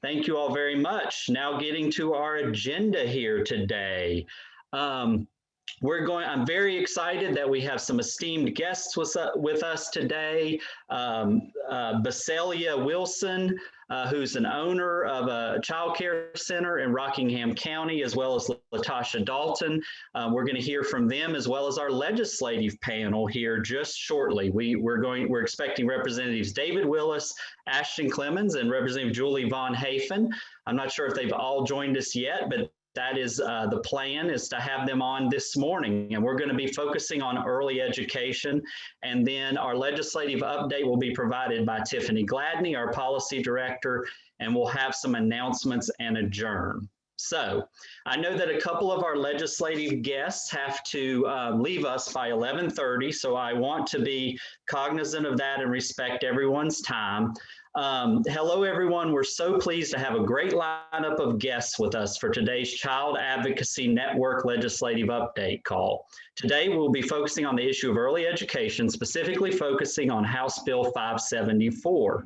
Thank you all very much. Now getting to our agenda here today. I'm very excited that we have some esteemed guests with us today. Bisceglari Wilson, who's an owner of a child care center in Rockingham County, as well as Latasha Dalton. We're going to hear from them, as well as our legislative panel here just shortly. We're expecting Representatives David Willis, Ashton Clemens, and Representative Julie vonHaefen. I'm not sure if they've all joined us yet, but that is the plan, is to have them on this morning. And we're going to be focusing on early education. And then our legislative update will be provided by Tiffany Gladney, our policy director, and we'll have some announcements and adjourn. So I know that a couple of our legislative guests have to leave us by 11:30. So I want to be cognizant of that and respect everyone's time. Hello, everyone. We're so pleased to have a great lineup of guests with us for today's Child Advocacy Network Legislative Update call. Today, we'll be focusing on the issue of early education, specifically focusing on House Bill 574,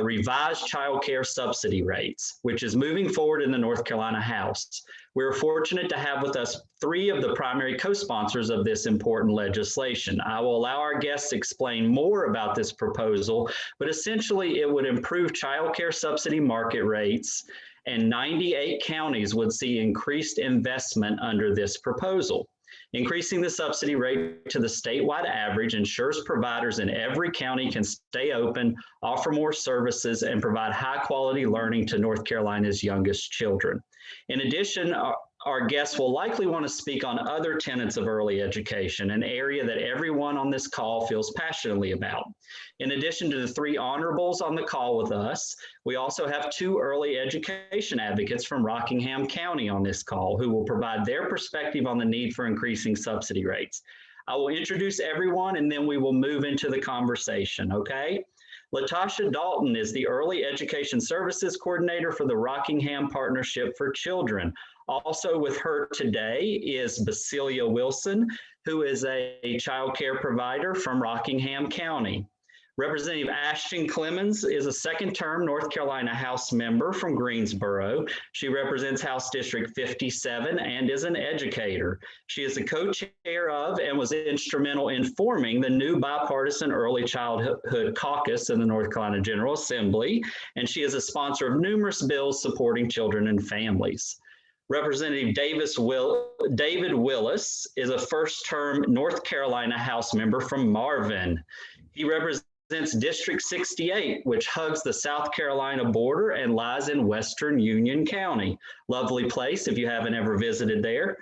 revised child care subsidy rates, which is moving forward in the North Carolina House. We're fortunate to have with us three of the primary co-sponsors of this important legislation. I will allow our guests to explain more about this proposal, but essentially it would improve child care subsidy market rates, and 98 counties would see increased investment under this proposal. Increasing the subsidy rate to the statewide average ensures providers in every county can stay open, offer more services, and provide high-quality learning to North Carolina's youngest children. In addition, our guests will likely want to speak on other tenets of early education, an area that everyone on this call feels passionately about. In addition to the three honorables on the call with us, we also have two early education advocates from Rockingham County on this call who will provide their perspective on the need for increasing subsidy rates. I will introduce everyone and then we will move into the conversation, okay? Latasha Dalton is the Early Education Services Coordinator for the Rockingham Partnership for Children. Also with her today is Bisceglari Wilson, who is a child care provider from Rockingham County. Representative Ashton Clemens is a second-term North Carolina House member from Greensboro. She represents House District 57 and is an educator. She is the co-chair of and was instrumental in forming the new bipartisan Early Childhood Caucus in the North Carolina General Assembly, and she is a sponsor of numerous bills supporting children and families. Representative David Willis is a first-term North Carolina House member from Marvin. He represents District 68, which hugs the South Carolina border and lies in Western Union County. Lovely place if you haven't ever visited there.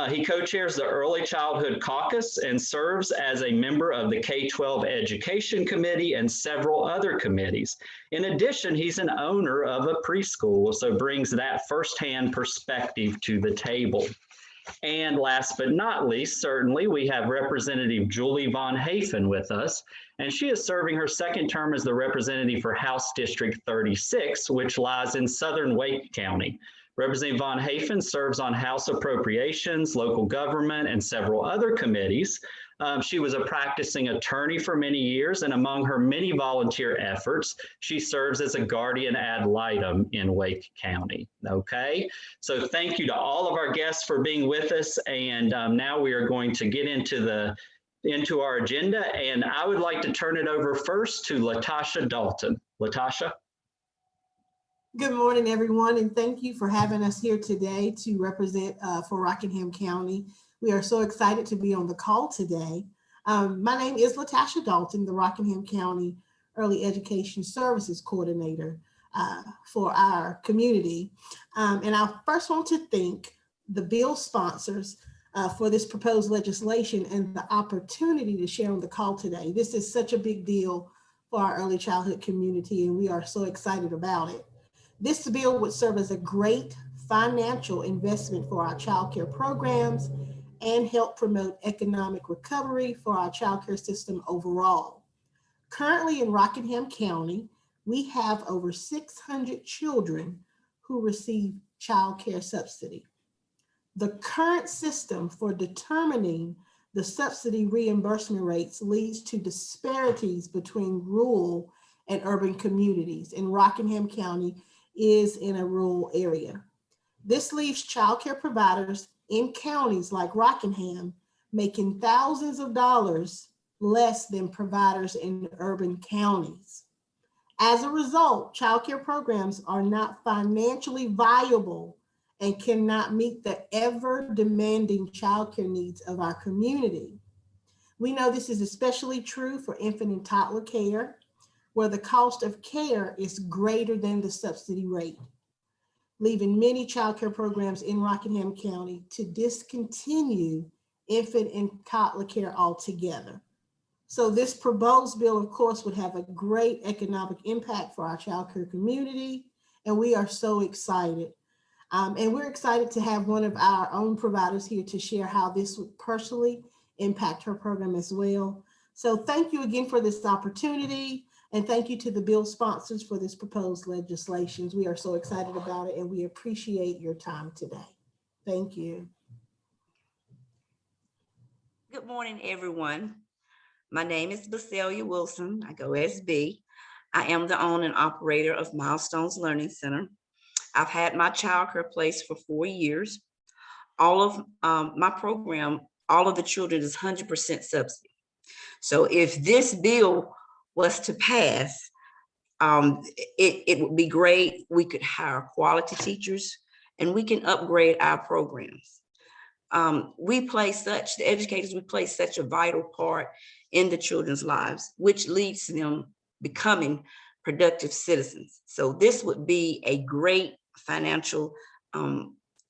He co-chairs the Early Childhood Caucus and serves as a member of the K-12 Education Committee and several other committees. In addition, he's an owner of a preschool, so brings that firsthand perspective to the table. And last but not least, certainly, we have Representative Julie vonHaefen with us, and she is serving her second term as the representative for House District 36, which lies in southern Wake County. Representative vonHaefen serves on House Appropriations, Local Government, and several other committees. She was a practicing attorney for many years, and among her many volunteer efforts, she serves as a guardian ad litem in Wake County. Okay, so thank you to all of our guests for being with us, and now we are going to get into our agenda, and I would like to turn it over first to Latasha Dalton. Latasha. Good morning, everyone, and thank you for having us here today to represent for Rockingham County. We are so excited to be on the call today. My name is Latasha Dalton, the Rockingham County Early Education Services Coordinator for our community. And I first want to thank the bill sponsors for this proposed legislation and the opportunity to share on the call today. This is such a big deal for our early childhood community, and we are so excited about it. This bill would serve as a great financial investment for our child care programs and help promote economic recovery for our child care system overall. Currently in Rockingham County, we have over 600 children who receive child care subsidy. The current system for determining the subsidy reimbursement rates leads to disparities between rural and urban communities. In Rockingham County, is in a rural area. This leaves childcare providers in counties like Rockingham making thousands of dollars less than providers in urban counties. As a result, childcare programs are not financially viable and cannot meet the ever demanding childcare needs of our community. We know this is especially true for infant and toddler care, where the cost of care is greater than the subsidy rate, leaving many childcare programs in Rockingham County to discontinue infant and toddler care altogether. So this proposed bill, of course, would have a great economic impact for our childcare community, and we are so excited. And we're excited to have one of our own providers here to share how this would personally impact her program as well. So thank you again for this opportunity, and thank you to the bill sponsors for this proposed legislation. We are so excited about it, and we appreciate your time today. Thank you. Good morning, everyone. My name is Bisceglari Wilson. I go as B. I am the owner and operator of Milestones Learning Center. I've had my childcare place for 4 years. All of my program, all of the children is 100% subsidy. So if this bill was to pass, it would be great. We could hire quality teachers and we can upgrade our programs. The educators, we play such a vital part in the children's lives, which leads to them becoming productive citizens. So this would be a great financial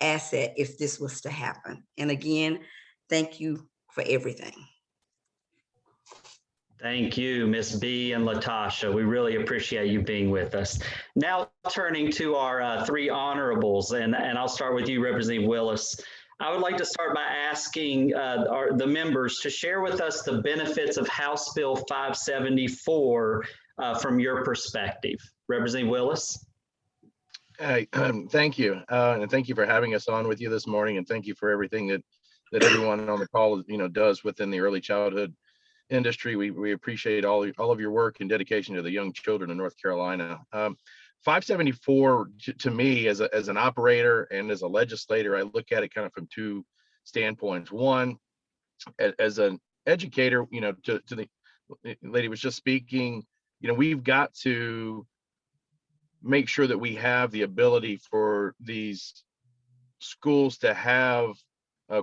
asset if this was to happen. And again, thank you for everything. Thank you, Ms. B and Latasha. We really appreciate you being with us. Now turning to our three honorables, and I'll start with you, Representative Willis. I would like to start by asking the members to share with us the benefits of House Bill 574 from your perspective. Representative Willis. Thank you, and thank you for having us on with you this morning, and thank you for everything that everyone on the call does within the early childhood industry. We appreciate all of your work and dedication to the young children in North Carolina. 574 to me as an operator and as a legislator, I look at it kind of from two standpoints. One, as an educator, to the lady was just speaking, we've got to make sure that we have the ability for these schools to have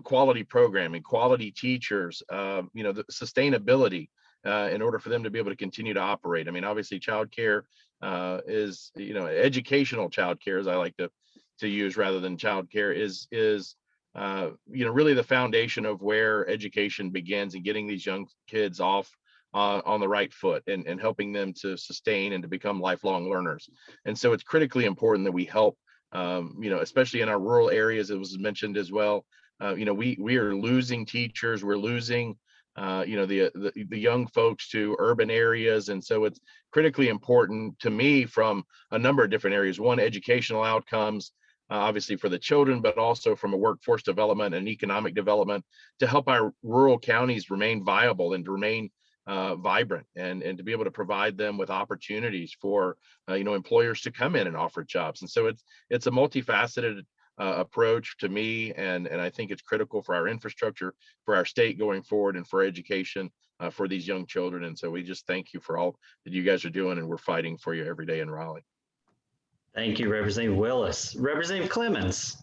quality programming, quality teachers, the sustainability in order for them to be able to continue to operate. I mean, obviously childcare is, educational childcare, as I like to use rather than childcare, is really the foundation of where education begins and getting these young kids off on the right foot and helping them to sustain and to become lifelong learners. And so it's critically important that we help, especially in our rural areas, it was mentioned as well. We are losing teachers, we're losing the young folks to urban areas. And so it's critically important to me from a number of different areas. One, educational outcomes, obviously for the children, but also from a workforce development and economic development to help our rural counties remain viable and to remain vibrant and to be able to provide them with opportunities for employers to come in and offer jobs. And so it's a multifaceted approach to me, and I think it's critical for our infrastructure, for our state going forward, and for education for these young children. And so we just thank you for all that you guys are doing, and we're fighting for you every day in Raleigh. Thank you, Representative Willis. Representative Clemmons.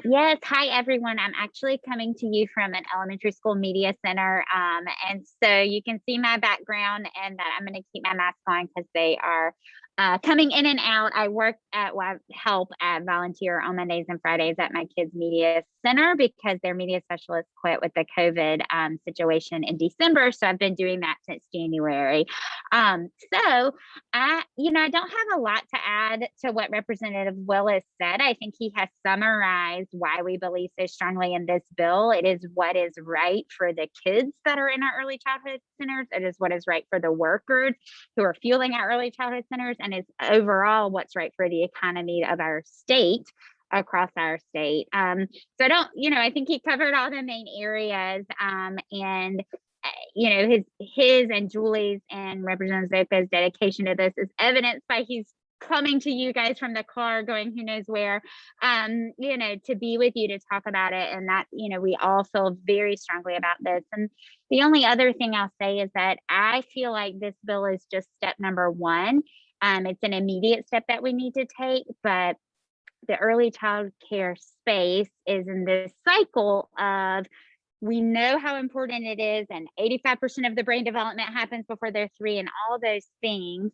Yes, hi everyone. I'm actually coming to you from an elementary school media center. And so you can see my background and that I'm going to keep my mask on because they are coming in and out. I help volunteer on Mondays and Fridays at my kids' media center because their media specialist quit with the COVID situation in December. So I've been doing that since January. So I don't have a lot to add to what Representative Willis said. I think he has summarized why we believe so strongly in this bill. It is what is right for the kids that are in our early childhood centers. It is what is right for the workers who are fueling our early childhood centers, and it's overall what's right for the economy of our state, across our state. I think he covered all the main areas. And his and Julie's and Representative Zoka's dedication to this is evidenced by he's coming to you guys from the car going who knows where, to be with you to talk about it. And that, we all feel very strongly about this. And the only other thing I'll say is that I feel like this bill is just step number one. It's an immediate step that we need to take, but the early child care space is in this cycle of, we know how important it is, and 85% of the brain development happens before they're 3 and all those things.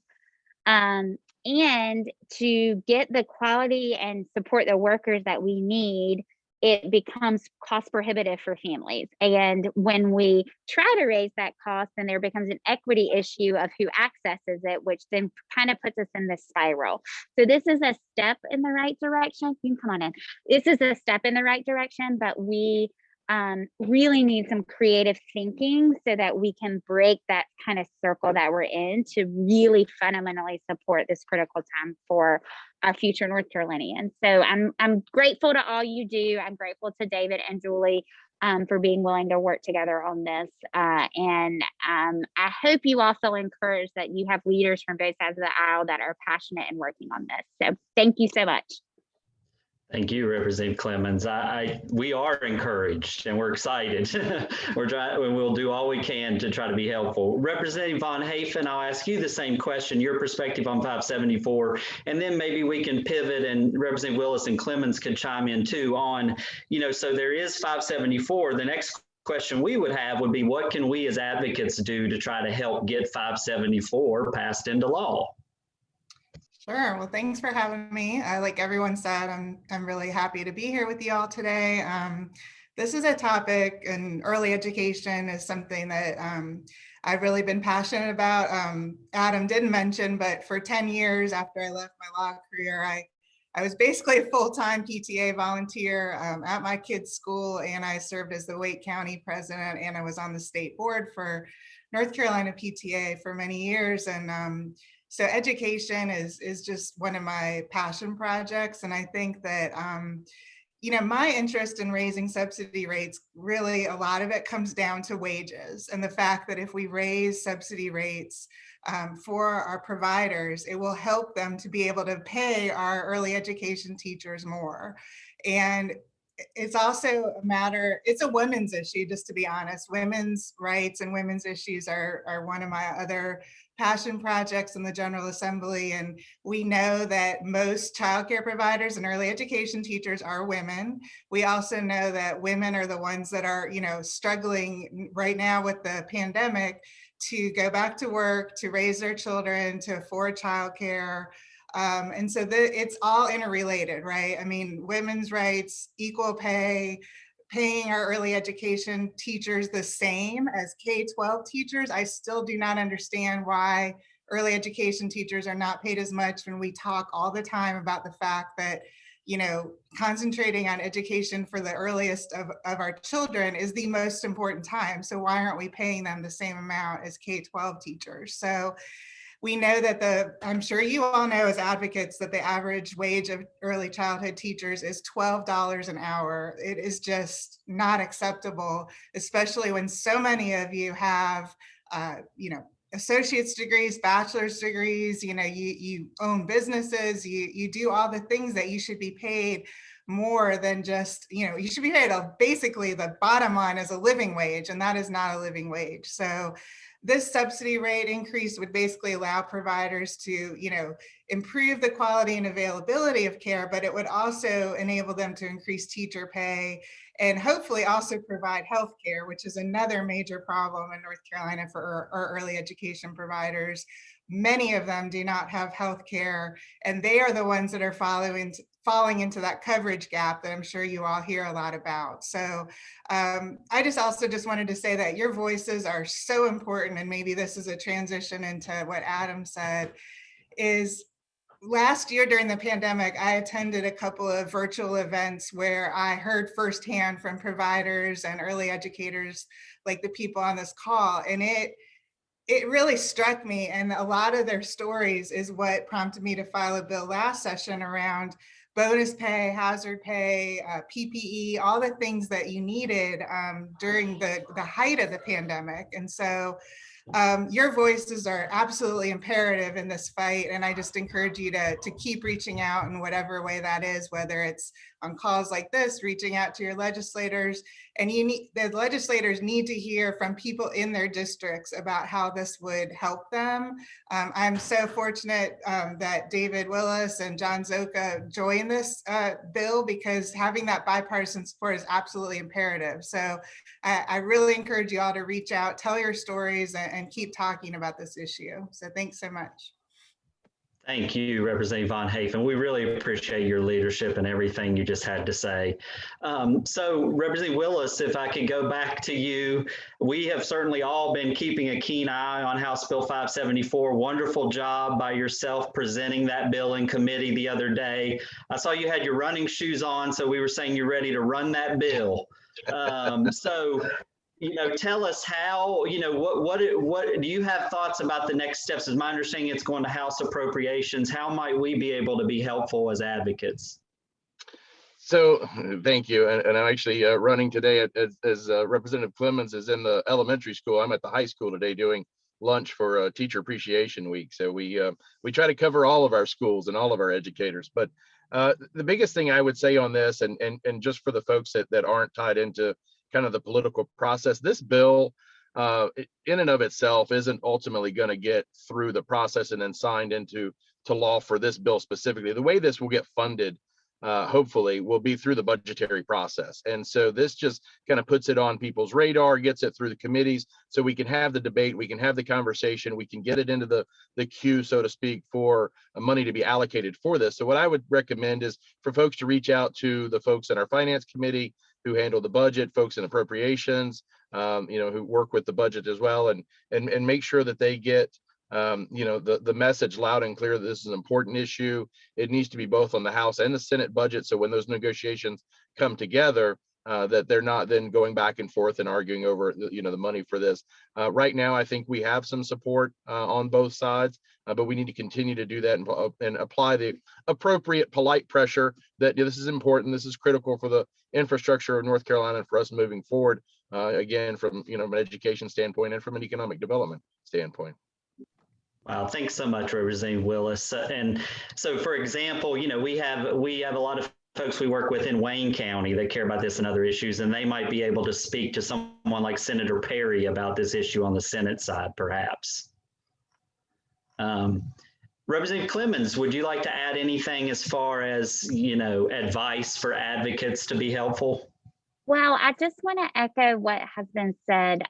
And to get the quality and support the workers that we need, it becomes cost prohibitive for families. And when we try to raise that cost, then there becomes an equity issue of who accesses it, which then kind of puts us in this spiral. So this is a step in the right direction. You can come on in. This is a step in the right direction, but we really need some creative thinking so that we can break that kind of circle that we're in to really fundamentally support this critical time for our future North Carolinians. So I'm grateful to all you do. I'm grateful to David and Julie for being willing to work together on this. And I hope you all feel encouraged that you have leaders from both sides of the aisle that are passionate and working on this. So thank you so much. Thank you, Representative Clemmons. We are encouraged and we're excited. We'll do all we can to try to be helpful. Representative vonHaefen, I'll ask you the same question, your perspective on 574, and then maybe we can pivot and Representative Willis and Clemmons could chime in too on, so there is 574. The next question we would have would be, what can we as advocates do to try to help get 574 passed into law? Sure. Well, thanks for having me. Like everyone said, I'm really happy to be here with you all today. This is a topic, and early education is something that I've really been passionate about. Adam didn't mention, but for 10 years after I left my law career, I was basically a full-time PTA volunteer at my kids' school, and I served as the Wake County president, and I was on the state board for North Carolina PTA for many years. And so education is just one of my passion projects. And I think that, my interest in raising subsidy rates, really a lot of it comes down to wages and the fact that if we raise subsidy rates for our providers, it will help them to be able to pay our early education teachers more. And it's also it's a women's issue, just to be honest. Women's rights and women's issues are one of my other passion projects in the General Assembly. And we know that most childcare providers and early education teachers are women. We also know that women are the ones that are, struggling right now with the pandemic to go back to work, to raise their children, to afford childcare. And so it's all interrelated, right? I mean, women's rights, equal pay, paying our early education teachers the same as K-12 teachers. I still do not understand why early education teachers are not paid as much when we talk all the time about the fact that, concentrating on education for the earliest of our children is the most important time. So why aren't we paying them the same amount as K-12 teachers? So we know that I'm sure you all know as advocates that the average wage of early childhood teachers is $12 an hour. It is just not acceptable, especially when so many of you have, associate's degrees, bachelor's degrees, you own businesses, you do all the things that you should be paid more than just, you should be paid basically the bottom line is a living wage, and that is not a living wage. So this subsidy rate increase would basically allow providers to, improve the quality and availability of care, but it would also enable them to increase teacher pay and hopefully also provide health care, which is another major problem in North Carolina for our early education providers. Many of them do not have health care, and they are the ones that are falling into that coverage gap that I'm sure you all hear a lot about. So I just wanted to say that your voices are so important, and maybe this is a transition into what Adam said, is last year during the pandemic, I attended a couple of virtual events where I heard firsthand from providers and early educators, like the people on this call, and it really struck me. And a lot of their stories is what prompted me to file a bill last session around bonus pay, hazard pay, PPE, all the things that you needed during the height of the pandemic. And so your voices are absolutely imperative in this fight. And I just encourage you to keep reaching out in whatever way that is, whether it's on calls like this, reaching out to your legislators. And the legislators need to hear from people in their districts about how this would help them. I'm so fortunate that David Willis and John Zoka joined this bill, because having that bipartisan support is absolutely imperative. So I really encourage you all to reach out, tell your stories, and keep talking about this issue. So thanks so much. Thank you, Representative vonHaefen. We really appreciate your leadership and everything you just had to say. So Representative Willis, if I could go back to you, we have certainly all been keeping a keen eye on House Bill 574. Wonderful job by yourself presenting that bill in committee the other day. I saw you had your running shoes on, so we were saying you're ready to run that bill. Tell us how, what do you have thoughts about the next steps? As my understanding, it's going to House Appropriations. How might we be able to be helpful as advocates? So thank you. And I'm actually running today as Representative Clemmons is in the elementary school. I'm at the high school today doing lunch for Teacher Appreciation Week. So we try to cover all of our schools and all of our educators. But the biggest thing I would say on this, and just for the folks that aren't tied into kind of the political process, this bill in and of itself isn't ultimately going to get through the process and then signed into law for this bill specifically. The way this will get funded, hopefully, will be through the budgetary process. And so this just kind of puts it on people's radar, gets it through the committees, so we can have the debate, we can have the conversation, we can get it into the queue, so to speak, for money to be allocated for this. So what I would recommend is for folks to reach out to the folks in our finance committee who handle the budget, folks in appropriations, who work with the budget as well, and make sure that they get the message loud and clear that this is an important issue. It needs to be both on the House and the Senate budget. So when those negotiations come together, that they're not then going back and forth and arguing over the money for this. Right now, I think we have some support on both sides, but we need to continue to do that and apply the appropriate polite pressure that this is important. This is critical for the infrastructure of North Carolina and for us moving forward, again, from an education standpoint and from an economic development standpoint. Wow, thanks so much, Representative Willis. And so, for example, we have a lot of folks we work with in Wayne County that care about this and other issues, and they might be able to speak to someone like Senator Perry about this issue on the Senate side, perhaps. Representative Clemmons, would you like to add anything as far as, advice for advocates to be helpful? Well, I just want to echo what has been said.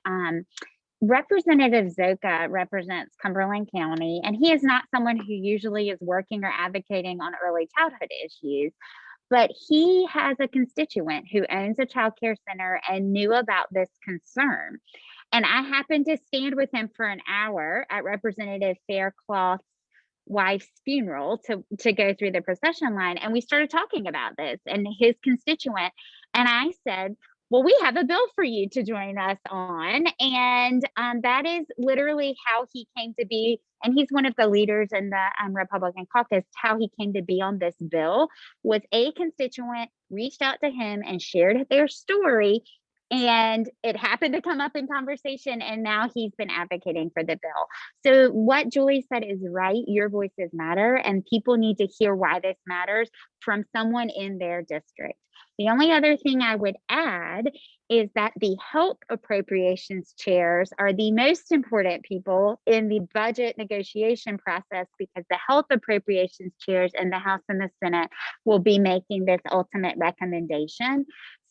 Representative Zoka represents Cumberland County, and he is not someone who usually is working or advocating on early childhood issues, but he has a constituent who owns a child care center and knew about this concern. And I happened to stand with him for an hour at Representative Faircloth's wife's funeral to go through the procession line. And we started talking about this and his constituent. And I said, well, we have a bill for you to join us on. And that is literally how he came to be. And he's one of the leaders in the Republican caucus. How he came to be on this bill was a constituent reached out to him and shared their story. And it happened to come up in conversation, and now he's been advocating for the bill. So what Julie said is right. Your voices matter, and people need to hear why this matters from someone in their district. The only other thing I would add is that the health appropriations chairs are the most important people in the budget negotiation process, because the health appropriations chairs in the House and the Senate will be making this ultimate recommendation.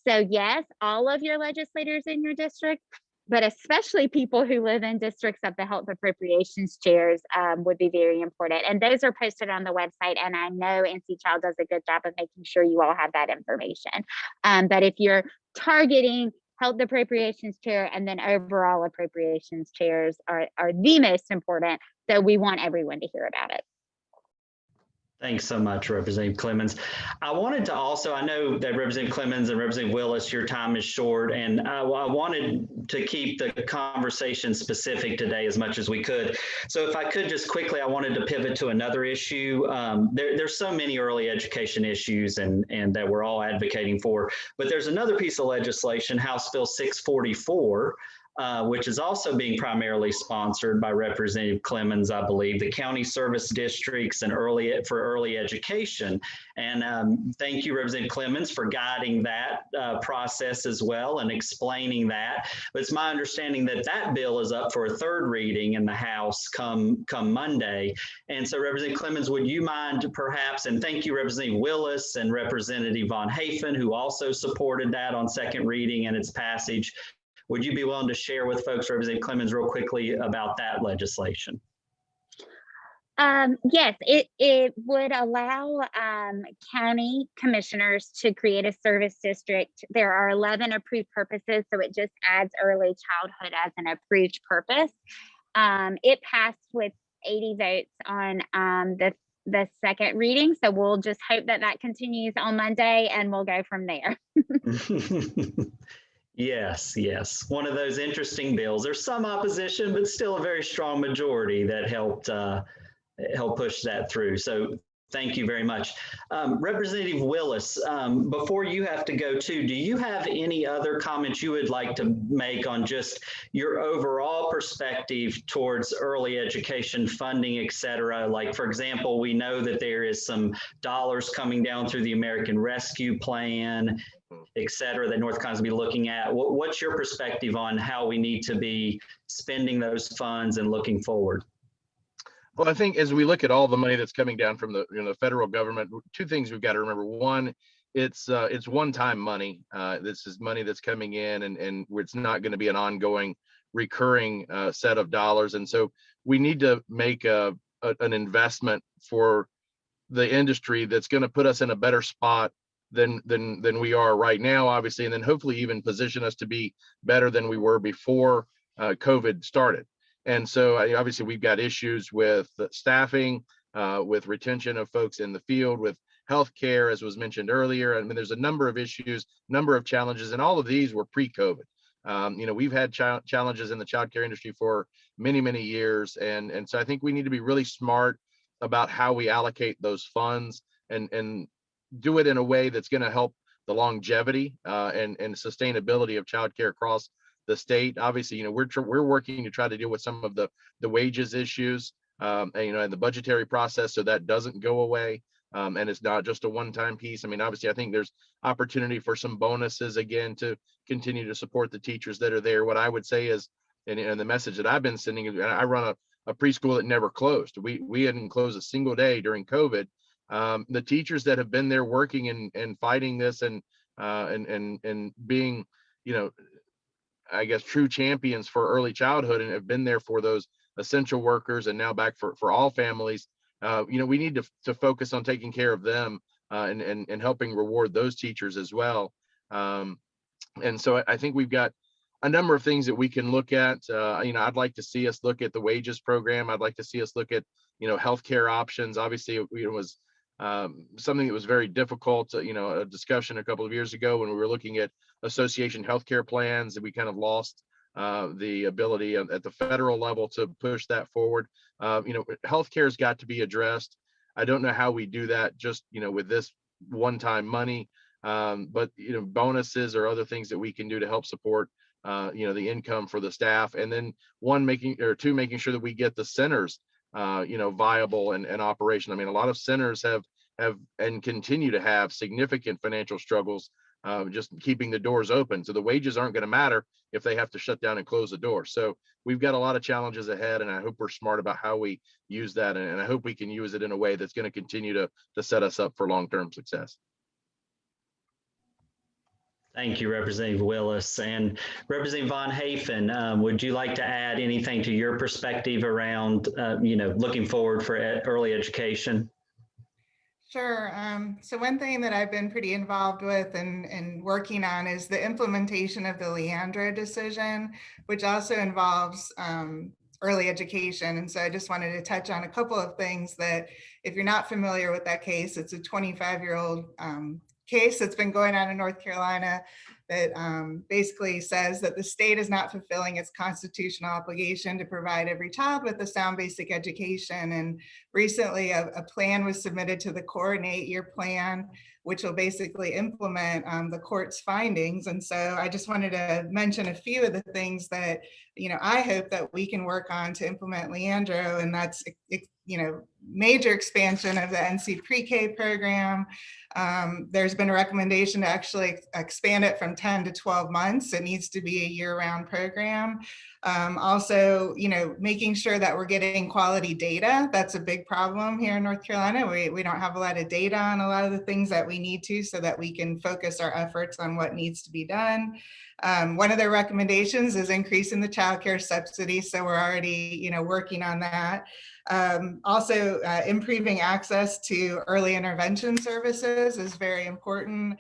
So yes, all of your legislators in your district, but especially people who live in districts of the health appropriations chairs would be very important. And those are posted on the website. And I know NC Child does a good job of making sure you all have that information. But if you're targeting health appropriations chair, and then overall appropriations chairs are the most important. So we want everyone to hear about it. Thanks so much, Representative Clemmons. I wanted to also, I know that Representative Clemmons and Representative Willis, your time is short, and I wanted to keep the conversation specific today as much as we could. So if I could just quickly, I wanted to pivot to another issue. There's so many early education issues and that we're all advocating for, but there's another piece of legislation, House Bill 644, which is also being primarily sponsored by Representative Clemmons, I believe, the county service districts and for early education. And thank you, Representative Clemmons, for guiding that process as well and explaining that. But it's my understanding that that bill is up for a third reading in the House come Monday. And so, Representative Clemmons, would you mind perhaps, and thank you, Representative Willis and Representative vonHaefen, who also supported that on second reading and its passage. Would you be willing to share with folks, Representative Clemmons, real quickly about that legislation? Yes, it would allow county commissioners to create a service district. There are 11 approved purposes, so it just adds early childhood as an approved purpose. It passed with 80 votes on the second reading, so we'll just hope that that continues on Monday, and we'll go from there. Yes, yes. One of those interesting bills. There's some opposition, but still a very strong majority that helped push that through. So thank you very much. Representative Willis, before you have to go too, do you have any other comments you would like to make on just your overall perspective towards early education funding, et cetera? Like, for example, we know that there is some dollars coming down through the American Rescue Plan, et cetera, that North Carolina's be looking at. What's your perspective on how we need to be spending those funds and looking forward? Well, I think as we look at all the money that's coming down from the federal government, two things we've got to remember. One, it's one-time money. This is money that's coming in, and it's not going to be an ongoing, recurring set of dollars. And so we need to make an investment for the industry that's going to put us in a better spot than we are right now, obviously, and then hopefully even position us to be better than we were before COVID started. And so obviously we've got issues with staffing, with retention of folks in the field, with healthcare, as was mentioned earlier. I mean, there's a number of issues, number of challenges, and all of these were pre-COVID. We've had challenges in the childcare industry for many, many years. And so I think we need to be really smart about how we allocate those funds and do it in a way that's going to help the longevity and sustainability of childcare across the state. Obviously, we're working to try to deal with some of the wages issues, and the budgetary process, so that doesn't go away. And it's not just a one-time piece. I mean, obviously, I think there's opportunity for some bonuses again to continue to support the teachers that are there. What I would say is, and the message that I've been sending, I run a preschool that never closed. We hadn't closed a single day during COVID. The teachers that have been there working and fighting this and being, I guess, true champions for early childhood and have been there for those essential workers and now back for all families. We need to focus on taking care of them and helping reward those teachers as well. And so I think we've got a number of things that we can look at. I'd like to see us look at the wages program. I'd like to see us look at, healthcare options. Obviously, it was something that was very difficult, a discussion a couple of years ago when we were looking at association healthcare plans, and we kind of lost the ability at the federal level to push that forward. Healthcare has got to be addressed. I don't know how we do that just, with this one-time money, but, bonuses or other things that we can do to help support, the income for the staff. And then making sure that we get the centers viable and operation. I mean, a lot of centers have and continue to have significant financial struggles, just keeping the doors open. So the wages aren't going to matter if they have to shut down and close the door. So we've got a lot of challenges ahead, and I hope we're smart about how we use that. And I hope we can use it in a way that's going to continue to set us up for long-term success. Thank you, Representative Willis. And Representative vonHaefen, would you like to add anything to your perspective around, looking forward for early education? Sure. So one thing that I've been pretty involved with and working on is the implementation of the Leandra decision, which also involves early education. And so I just wanted to touch on a couple of things that, if you're not familiar with that case, it's a 25-year-old case that's been going on in North Carolina that basically says that the state is not fulfilling its constitutional obligation to provide every child with a sound basic education. And recently a plan was submitted to the court, an 8-year plan, which will basically implement the court's findings. And so I just wanted to mention a few of the things that, I hope that we can work on to implement Leandra, and that's, major expansion of the NC pre-K program. There's been a recommendation to actually expand it from 10 to 12 months. It needs to be a year-round program. Also, making sure that we're getting quality data. That's a big problem here in North Carolina. We don't have a lot of data on a lot of the things that we need to, so that we can focus our efforts on what needs to be done. One of their recommendations is increasing the child care subsidy. So we're already, working on that. Also, improving access to early intervention services is very important.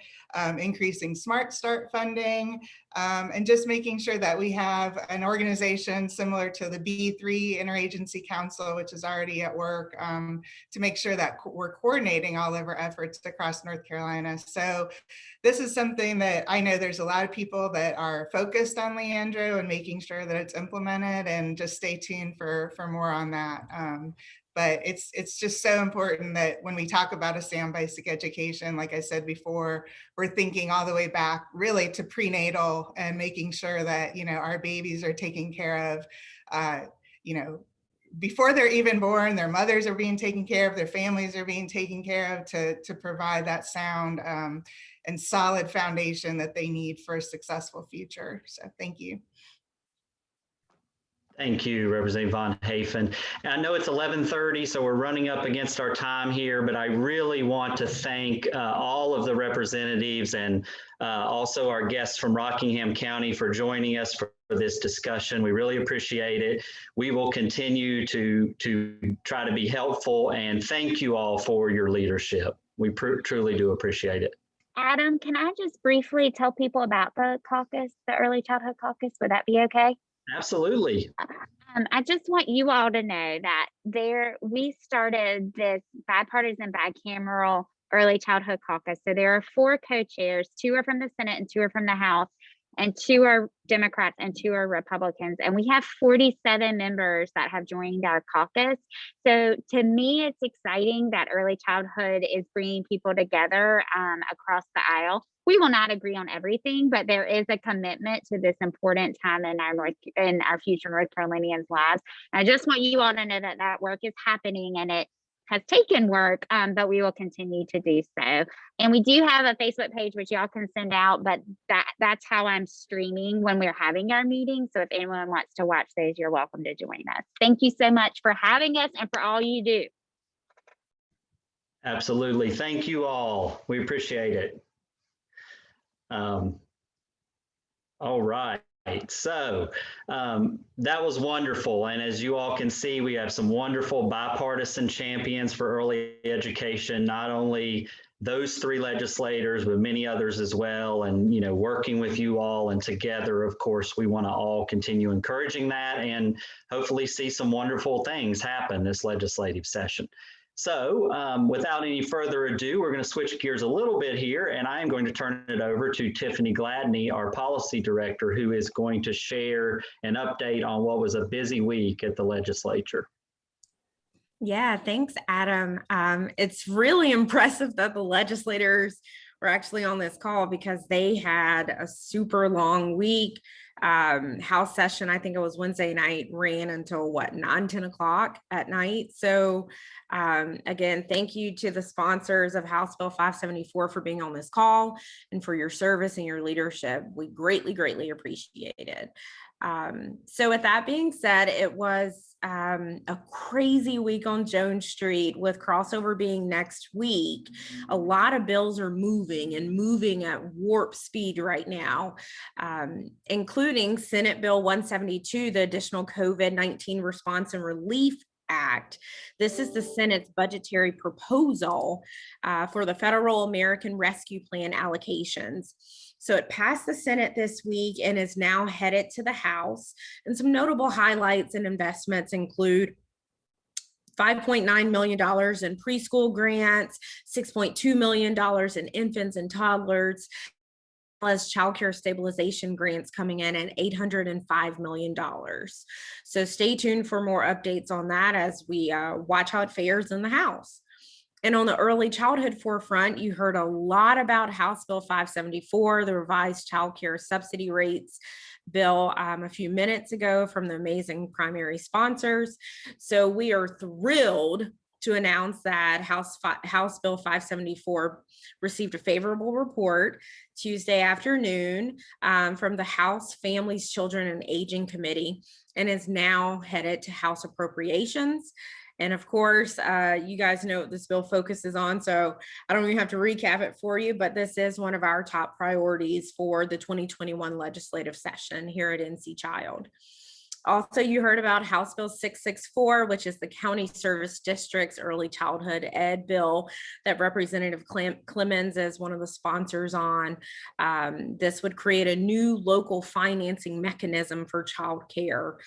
Increasing Smart Start funding, and just making sure that we have an organization similar to the B3 Interagency Council, which is already at work, to make sure that we're coordinating all of our efforts across North Carolina. So this is something that I know there's a lot of people that are focused on Leandra and making sure that it's implemented, and just stay tuned for more on that. But it's just so important that when we talk about a sound basic education, like I said before, we're thinking all the way back really to prenatal, and making sure that, our babies are taken care of, before they're even born. Their mothers are being taken care of, their families are being taken care of, to provide that sound and solid foundation that they need for a successful future. So thank you. Thank you, Representative vonHaefen. And I know it's 11:30, so we're running up against our time here, but I really want to thank all of the representatives and also our guests from Rockingham County for joining us for this discussion. We really appreciate it. We will continue to try to be helpful, and thank you all for your leadership. We truly do appreciate it. Adam, can I just briefly tell people about the caucus, the Early Childhood Caucus? Would that be okay? Absolutely. I just want you all to know that we started this bipartisan, bicameral Early Childhood Caucus. So there are 4 co-chairs, 2 are from the Senate and 2 are from the House, and 2 are Democrats and 2 are Republicans. And we have 47 members that have joined our caucus. So to me, it's exciting that early childhood is bringing people together across the aisle. We will not agree on everything, but there is a commitment to this important time in our future North Carolinians' lives. And I just want you all to know that that work is happening, and it has taken work, but we will continue to do so. And we do have a Facebook page, which y'all can send out, but that's how I'm streaming when we're having our meetings. So if anyone wants to watch those, you're welcome to join us. Thank you so much for having us and for all you do. Absolutely. Thank you all. We appreciate it. All right. So that was wonderful. And as you all can see, we have some wonderful bipartisan champions for early education, not only those 3 legislators, but many others as well. And, working with you all, and together, of course, we want to all continue encouraging that and hopefully see some wonderful things happen this legislative session. So without any further ado, we're going to switch gears a little bit here, and I am going to turn it over to Tiffany Gladney, our policy director, who is going to share an update on what was a busy week at the legislature. Yeah, thanks, Adam. It's really impressive that the legislators were actually on this call, because they had a super long week. House session, I think it was Wednesday night, ran until 9-10 o'clock at night. So again, thank you to the sponsors of House Bill 574 for being on this call and for your service and your leadership. We greatly appreciate it. So with that being said, it was a crazy week on Jones Street, with crossover being next week. A lot of bills are moving at warp speed right now, including Senate Bill 172, the additional COVID-19 Response and Relief Act. This is the Senate's budgetary proposal for the Federal American Rescue Plan allocations. So it passed the Senate this week and is now headed to the House. And some notable highlights and investments include $5.9 million in preschool grants, $6.2 million in infants and toddlers, as childcare stabilization grants coming in at $805 million. So stay tuned for more updates on that as we watch how it fares in the House. And on the early childhood forefront, you heard a lot about House Bill 574, the revised child care subsidy rates bill a few minutes ago from the amazing primary sponsors. So we are thrilled to announce that House Bill 574 received a favorable report Tuesday afternoon from the House Families, Children, and Aging Committee, and is now headed to House Appropriations. And of course, you guys know what this bill focuses on, so I don't even have to recap it for you, but this is one of our top priorities for the 2021 legislative session here at NC Child. Also, you heard about House Bill 664, which is the County Service District's Early Childhood Ed bill that Representative Clemmons is one of the sponsors on. This would create a new local financing mechanism for child care.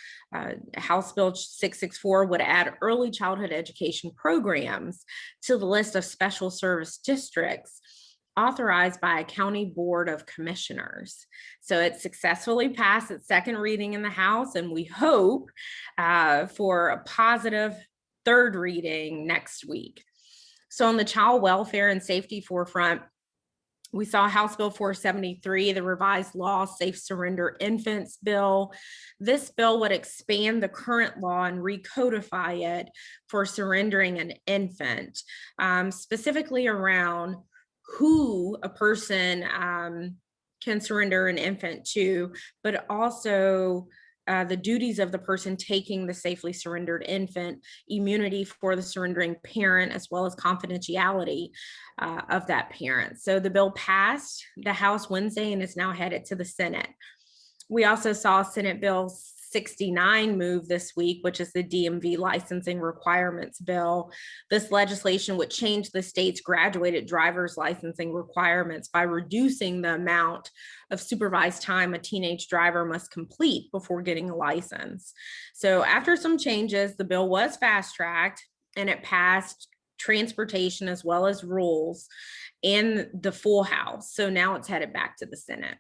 House Bill 664 would add early childhood education programs to the list of special service districts authorized by a county board of commissioners. So it successfully passed its second reading in the House, and we hope for a positive third reading next week. So on the child welfare and safety forefront, we saw House Bill 473, the revised law safe surrender infants bill. This bill would expand the current law and recodify it for surrendering an infant, specifically around who a person can surrender an infant to, but also the duties of the person taking the safely surrendered infant, immunity for the surrendering parent, as well as confidentiality of that parent. So the bill passed the House Wednesday and is now headed to the Senate. We also saw Senate Bill 69 move this week, which is the DMV licensing requirements bill. This legislation would change the state's graduated driver's licensing requirements by reducing the amount of supervised time a teenage driver must complete before getting a license. So after some changes, the bill was fast-tracked and it passed transportation as well as rules in the full House. So now it's headed back to the Senate.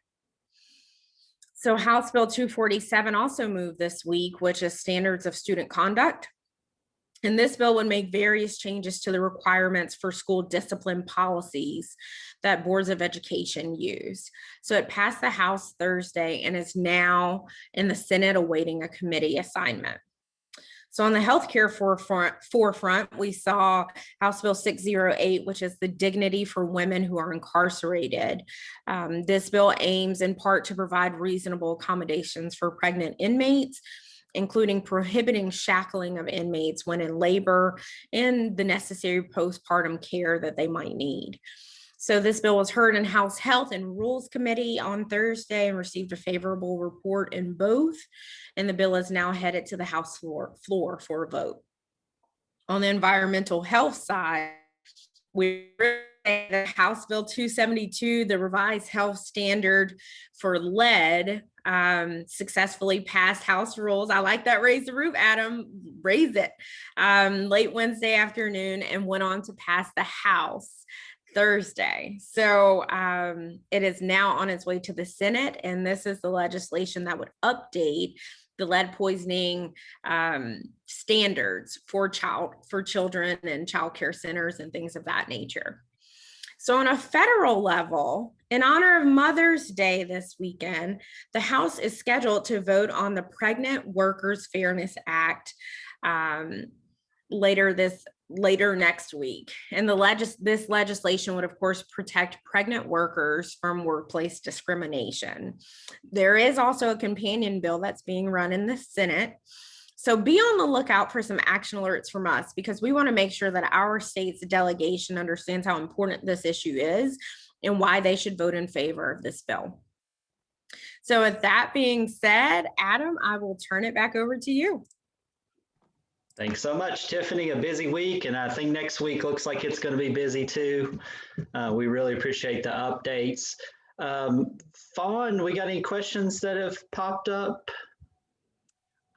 So House Bill 247 also moved this week, which is standards of student conduct. And this bill would make various changes to the requirements for school discipline policies that boards of education use. So it passed the House Thursday and is now in the Senate awaiting a committee assignment. So on the healthcare forefront, we saw House Bill 608, which is the dignity for women who are incarcerated. This bill aims in part to provide reasonable accommodations for pregnant inmates, including prohibiting shackling of inmates when in labor and the necessary postpartum care that they might need. So this bill was heard in House Health and Rules Committee on Thursday and received a favorable report in both. And the bill is now headed to the House floor for a vote. On the environmental health side, we the House Bill 272, the revised health standard for lead, successfully passed House rules. I like that. Raise the roof, Adam. Raise it. Late Wednesday afternoon and went on to pass the House Thursday. So it is now on its way to the Senate, and this is the legislation that would update the lead poisoning standards for children and child care centers and things of that nature. So on a federal level, in honor of Mother's Day this weekend, the House is scheduled to vote on the Pregnant Workers Fairness Act later next week. And this legislation would, of course, protect pregnant workers from workplace discrimination. There is also a companion bill that's being run in the Senate. So be on the lookout for some action alerts from us, because we want to make sure that our state's delegation understands how important this issue is and why they should vote in favor of this bill. So with that being said, Adam, I will turn it back over to you. Thanks so much, Tiffany. A busy week, and I think next week looks like it's going to be busy too. We really appreciate the updates. Fawn, we got any questions that have popped up?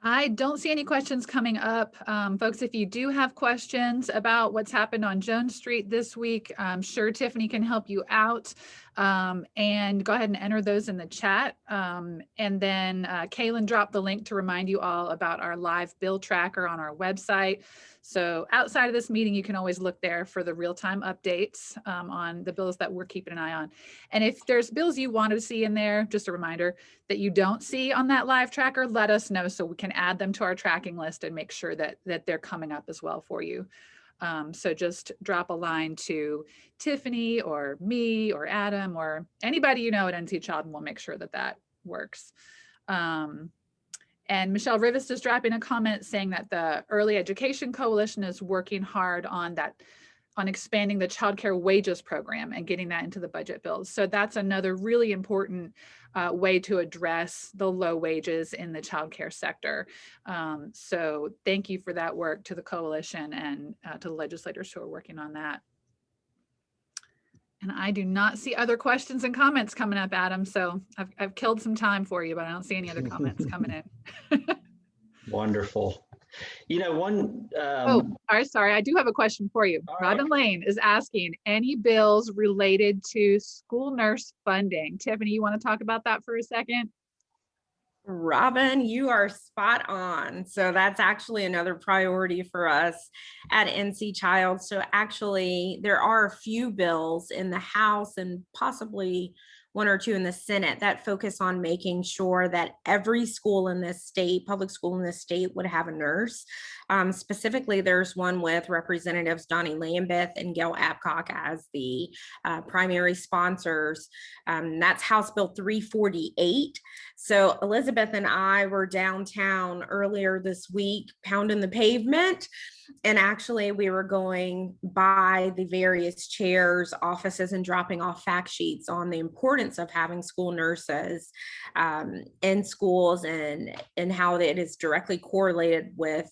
I don't see any questions coming up. Folks, if you do have questions about what's happened on Jones Street this week, I'm sure Tiffany can help you out. And go ahead and enter those in the chat. And then Kaylin dropped the link to remind you all about our live bill tracker on our website. So outside of this meeting, you can always look there for the real-time updates on the bills that we're keeping an eye on. And if there's bills you wanted to see in there, just a reminder that you don't see on that live tracker, let us know so we can add them to our tracking list and make sure that they're coming up as well for you. So just drop a line to Tiffany or me or Adam or anybody you know at NC Child, and we'll make sure that that works. And Michelle Rivas is dropping a comment saying that the Early Education Coalition is working hard on expanding the child care wages program and getting that into the budget bills. So that's another really important way to address the low wages in the child care sector. So thank you for that work to the coalition and to the legislators who are working on that. And I do not see other questions and comments coming up, Adam. So I've killed some time for you, but I don't see any other comments coming in. Wonderful. You know, one. Sorry, I do have a question for you. Robin Lane is asking, any bills related to school nurse funding? Tiffany, you want to talk about that for a second? Robin, you are spot on. So that's actually another priority for us at NC Child. So actually, there are a few bills in the House and possibly one or two in the Senate that focus on making sure that every school in this state, public school in this state, would have a nurse. Specifically, there's one with Representatives Donnie Lambeth and Gail Apcock as the primary sponsors. That's House Bill 348. So Elizabeth and I were downtown earlier this week, pounding the pavement. And actually, we were going by the various chairs, offices, and dropping off fact sheets on the importance of having school nurses in schools and how it is directly correlated with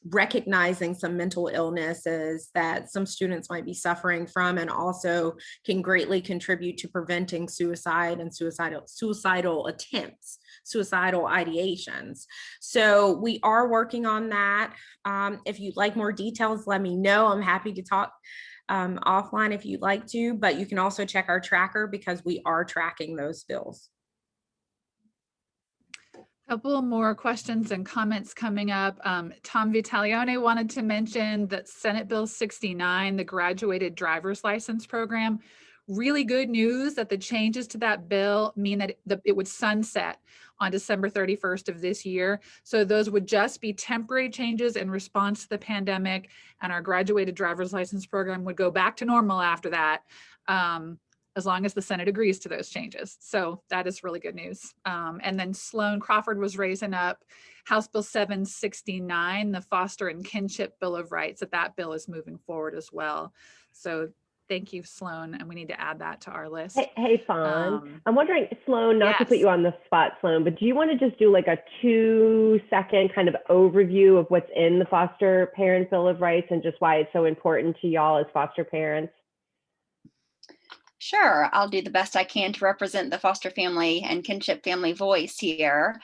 recognizing some mental illnesses that some students might be suffering from, and also can greatly contribute to preventing suicide and suicidal attempts, suicidal ideations. So we are working on that. If you'd like more details, let me know. I'm happy to talk offline if you'd like to, but you can also check our tracker because we are tracking those bills. Couple more questions and comments coming up. Tom Vitalione wanted to mention that Senate Bill 69, the graduated driver's license program, really good news that the changes to that bill mean that it would sunset on December 31st of this year. So those would just be temporary changes in response to the pandemic, and our graduated driver's license program would go back to normal after that. As long as the Senate agrees to those changes. So that is really good news. And then Sloan Crawford was raising up House Bill 769, the Foster and Kinship Bill of Rights, that bill is moving forward as well. So thank you, Sloan, and we need to add that to our list. Hey Fawn, I'm wondering, Sloan, not to put you on the spot, Sloan, but do you want to just do like a 2-second kind of overview of what's in the Foster Parent Bill of Rights and just why it's so important to y'all as foster parents? Sure, I'll do the best I can to represent the foster family and kinship family voice here.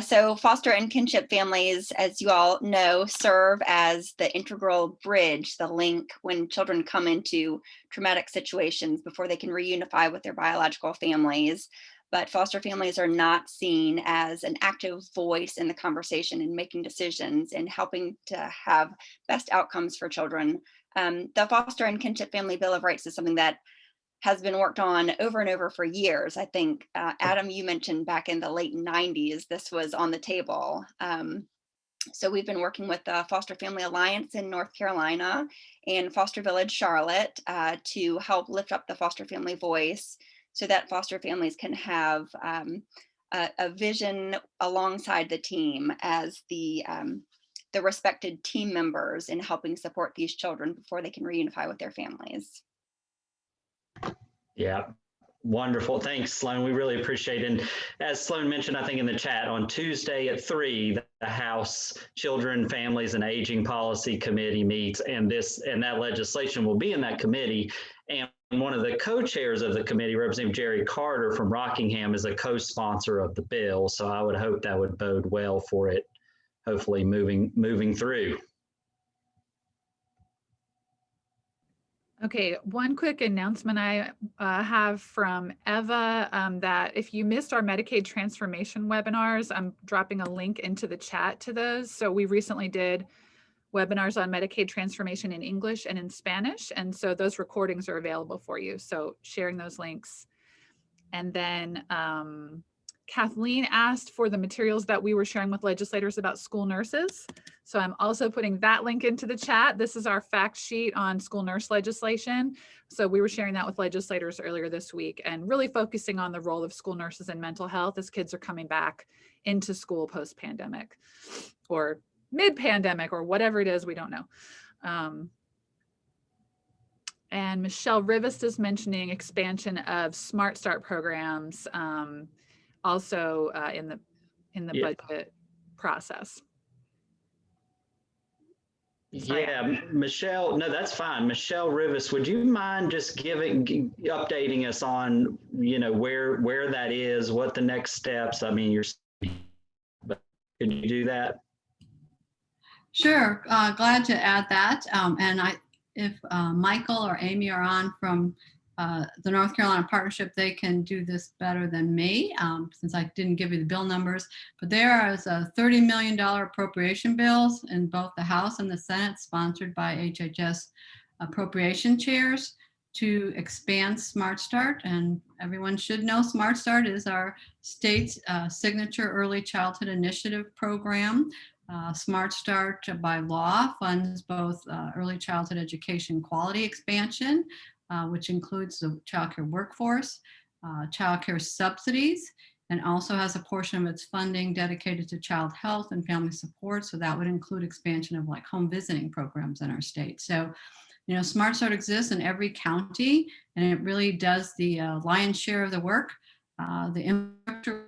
So foster and kinship families, as you all know, serve as the integral bridge, the link when children come into traumatic situations before they can reunify with their biological families. But foster families are not seen as an active voice in the conversation and making decisions and helping to have best outcomes for children. The Foster and Kinship Family Bill of Rights is something that has been worked on over and over for years. I think, Adam, you mentioned back in the late 90s, this was on the table. So we've been working with the Foster Family Alliance in North Carolina and Foster Village Charlotte to help lift up the foster family voice so that foster families can have a vision alongside the team as the respected team members in helping support these children before they can reunify with their families. Yeah, wonderful. Thanks, Sloan. We really appreciate it. And as Sloan mentioned, I think in the chat, on Tuesday at 3, House Children, Families, and Aging Policy Committee meets, and that legislation will be in that committee. And one of the co-chairs of the committee, Representative Jerry Carter from Rockingham, is a co-sponsor of the bill. So I would hope that would bode well for it, hopefully moving through. Okay, one quick announcement I have from Eva, that if you missed our Medicaid transformation webinars, I'm dropping a link into the chat to those. So we recently did webinars on Medicaid transformation in English and in Spanish. And so those recordings are available for you. So sharing those links. And then Kathleen asked for the materials that we were sharing with legislators about school nurses. So I'm also putting that link into the chat. This is our fact sheet on school nurse legislation. So we were sharing that with legislators earlier this week and really focusing on the role of school nurses in mental health as kids are coming back into school post-pandemic or mid-pandemic or whatever it is, we don't know. And Michelle Rivas is mentioning expansion of Smart Start programs, also in the budget process. Yeah, Michelle, no, that's fine. Michelle Rivas, would you mind just updating us on, where that is, what the next steps? I mean, could you do that? Sure, glad to add that. And if Michael or Amy are on from the North Carolina Partnership, they can do this better than me, since I didn't give you the bill numbers. But there is a $30 million appropriation bills in both the House and the Senate, sponsored by HHS appropriation chairs, to expand Smart Start. And everyone should know Smart Start is our state's signature early childhood initiative program. Smart Start by law funds both early childhood education quality expansion, which includes the child care workforce, child care subsidies, and also has a portion of its funding dedicated to child health and family support. So that would include expansion of like home visiting programs in our state. So, Smart Start exists in every county, and it really does the lion's share of the work. The infrastructure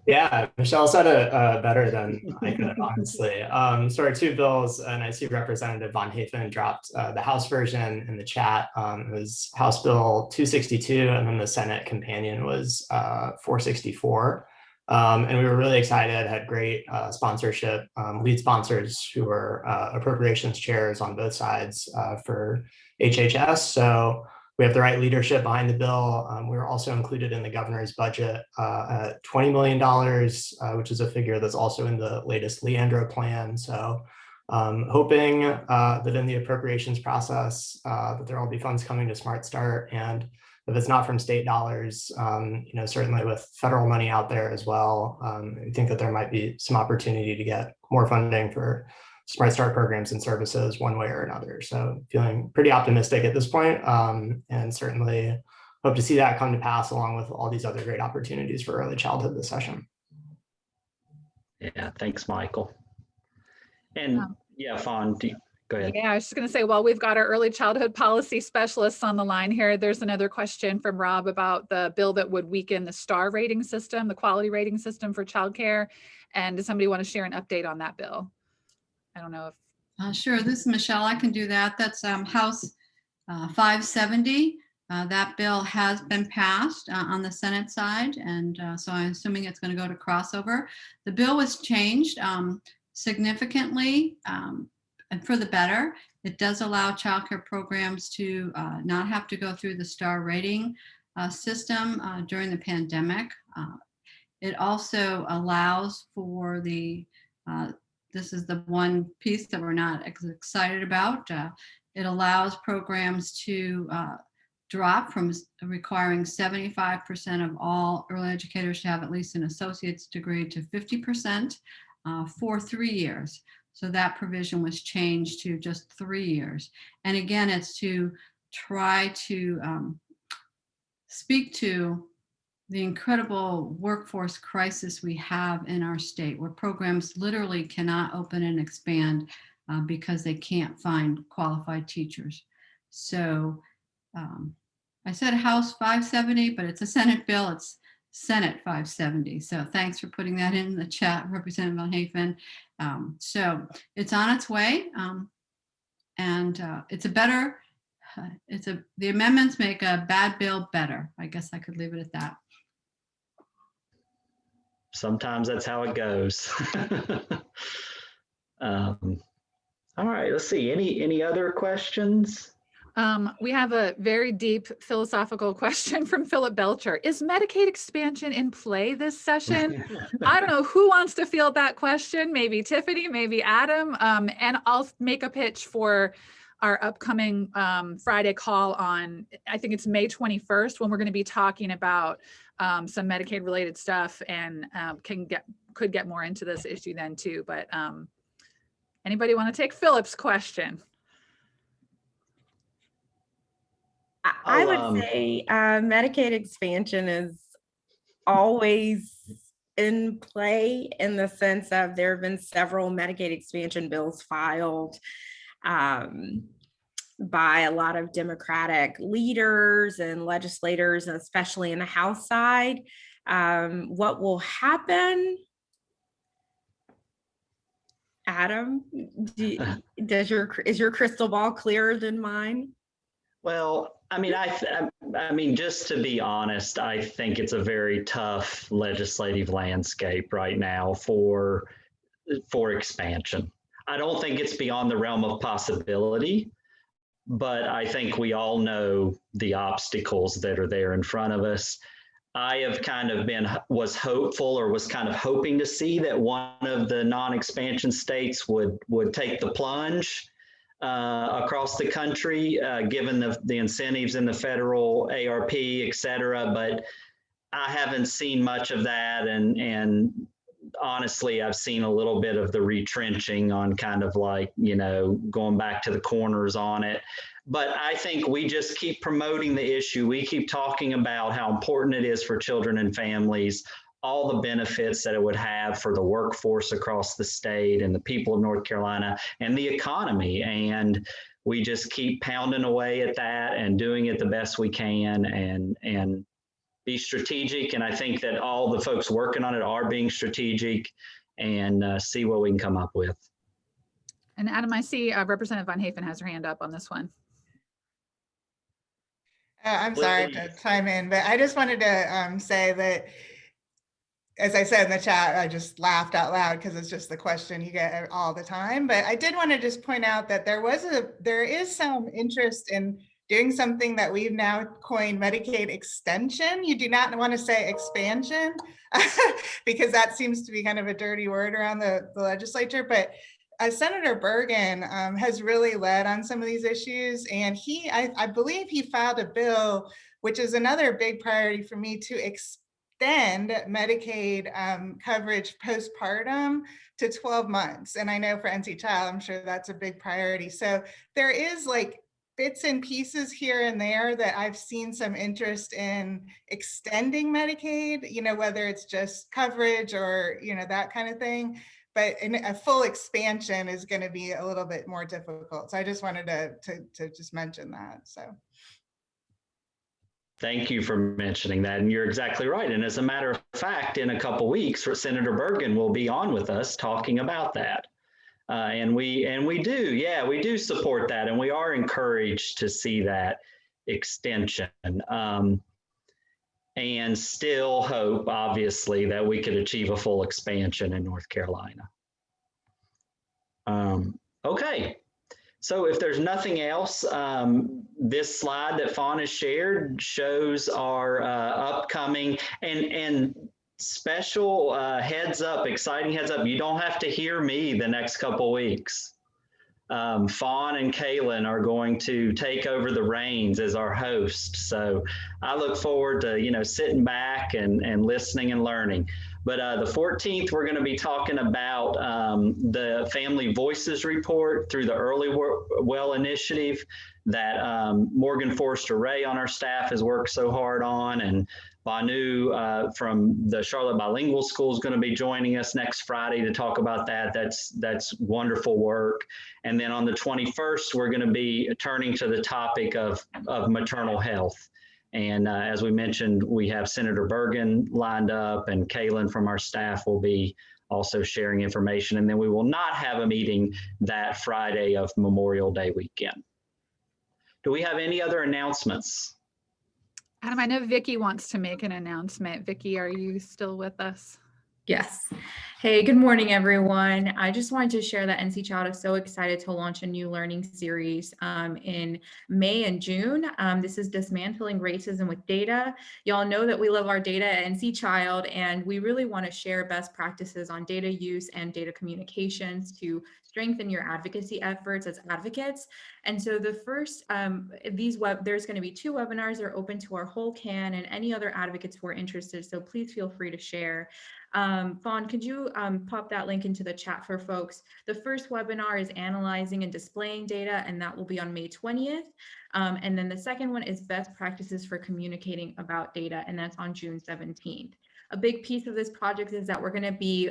Yeah, Michelle said it better than I could, honestly. So our two bills, and I see Representative vonHaefen dropped the House version in the chat. It was House Bill 262, and then the Senate companion was 464. And we were really excited, had great sponsorship, lead sponsors who were appropriations chairs on both sides for HHS. So we have the right leadership behind the bill. We were also included in the governor's budget at $20 million, which is a figure that's also in the latest Leandra plan. So hoping that in the appropriations process, that there will be funds coming to Smart Start. And if it's not from state dollars, certainly with federal money out there as well, I think that there might be some opportunity to get more funding for Smart Start programs and services one way or another. So feeling pretty optimistic at this point, and certainly hope to see that come to pass along with all these other great opportunities for early childhood this session. Yeah, thanks, Michael. And yeah, Fawn, go ahead. Yeah, I was just going to say, well, we've got our early childhood policy specialists on the line here. There's another question from Rob about the bill that would weaken the STAR rating system, the quality rating system for childcare. And does somebody want to share an update on that bill? I don't know if. Sure, this is Michelle. I can do that. That's House 570. That bill has been passed on the Senate side. And so I'm assuming it's going to go to crossover. The bill was changed significantly and for the better. It does allow childcare programs to not have to go through the STAR rating system during the pandemic. It also allows for the this is the one piece that we're not excited about. It allows programs to drop from requiring 75% of all early educators to have at least an associate's degree to 50% for 3 years. So that provision was changed to just 3 years. And again, it's to try to speak to the incredible workforce crisis we have in our state, where programs literally cannot open and expand because they can't find qualified teachers. So I said House 570, but it's a Senate bill. It's Senate 570. So thanks for putting that in the chat, Representative vonHaefen. So it's on its way, and it's a better. The amendments make a bad bill better. I guess I could leave it at that. Sometimes that's how it goes. All right, let's see. Any other questions? We have a very deep philosophical question from Philip Belcher. Is Medicaid expansion in play this session? I don't know who wants to field that question. Maybe Tiffany, maybe Adam. And I'll make a pitch for our upcoming Friday call on, I think it's May 21st, when we're going to be talking about some Medicaid related stuff, and could get more into this issue then too. But anybody want to take Philip's question? I would say Medicaid expansion is always in play, in the sense of there have been several Medicaid expansion bills filed by a lot of Democratic leaders and legislators, and especially in the House side. What will happen? Adam, is your crystal ball clearer than mine? Well, I mean, just to be honest, I think it's a very tough legislative landscape right now for expansion. I don't think it's beyond the realm of possibility, but I think we all know the obstacles that are there in front of us. I have kind of was hopeful, or was kind of hoping to see that one of the non-expansion states would take the plunge across the country, given the incentives in the federal ARP, et cetera. But I haven't seen much of that. And honestly, I've seen a little bit of the retrenching on kind of like, going back to the corners on it. But I think we just keep promoting the issue. We keep talking about how important it is for children and families, all the benefits that it would have for the workforce across the state and the people of North Carolina and the economy. And we just keep pounding away at that and doing it the best we can, and be strategic. And I think that all the folks working on it are being strategic, and see what we can come up with. And Adam, I see Representative vonHaefen has her hand up on this one. I'm sorry to chime in, but I just wanted to say that, as I said in the chat, I just laughed out loud because it's just the question you get all the time. But I did want to just point out that there is some interest in doing something that we've now coined Medicaid Extension. You do not want to say expansion because that seems to be kind of a dirty word around the legislature. But Senator Bergen has really led on some of these issues, and I believe he filed a bill, which is another big priority for me, to extend Medicaid coverage postpartum to 12 months. And I know for NC Child, I'm sure that's a big priority. So there is like bits and pieces here and there that I've seen some interest in extending Medicaid, whether it's just coverage or, that kind of thing. But a full expansion is going to be a little bit more difficult. So I just wanted to just mention that. So. Thank you for mentioning that. And you're exactly right. And as a matter of fact, in a couple of weeks, Senator Bergen will be on with us talking about that. And we do support that. And we are encouraged to see that extension. And still hope, obviously, that we could achieve a full expansion in North Carolina. Okay, so if there's nothing else, this slide that Fawn has shared shows our upcoming and special exciting heads up. You don't have to hear me the next couple weeks. Fawn and Kaylin are going to take over the reins as our host. So I look forward to, sitting back and listening and learning. But the 14th, we're going to be talking about the Family Voices Report through the Early Well Initiative that Morgan Forrester Ray on our staff has worked so hard on, and Banu from the Charlotte Bilingual School is going to be joining us next Friday to talk about that. That's wonderful work. And then on the 21st, we're going to be turning to the topic of maternal health And as we mentioned, we have Senator Bergen lined up, and Kaylin from our staff will be also sharing information. And then we will not have a meeting that Friday of Memorial Day weekend. Do we have any other announcements? Adam, I know Vicki wants to make an announcement. Vicki, are you still with us? Yes. Hey, good morning, everyone. I just wanted to share that NC Child is so excited to launch a new learning series in May and June. This is Dismantling Racism with Data. Y'all know that we love our data at NC Child, and we really want to share best practices on data use and data communications to strengthen your advocacy efforts as advocates. And so the first, there's going to be 2 webinars that are open to our whole CAN and any other advocates who are interested. So please feel free to share. Fawn, could you pop that link into the chat for folks? The first webinar is Analyzing and Displaying Data, and that will be on May 20th. And then the second one is Best Practices for Communicating About Data, and that's on June 17th. A big piece of this project is that we're going to be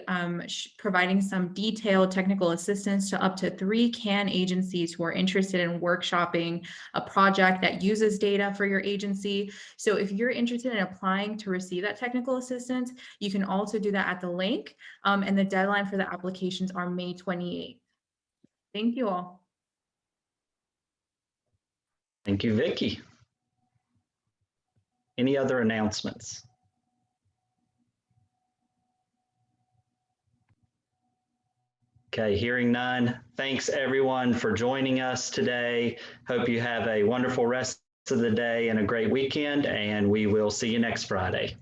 providing some detailed technical assistance to up to 3 CAN agencies who are interested in workshopping a project that uses data for your agency. So if you're interested in applying to receive that technical assistance, you can also do that at the link. And the deadline for the applications are May 28th. Thank you all. Thank you, Vicki. Any other announcements? Okay, hearing none. Thanks everyone for joining us today. Hope you have a wonderful rest of the day and a great weekend, and we will see you next Friday.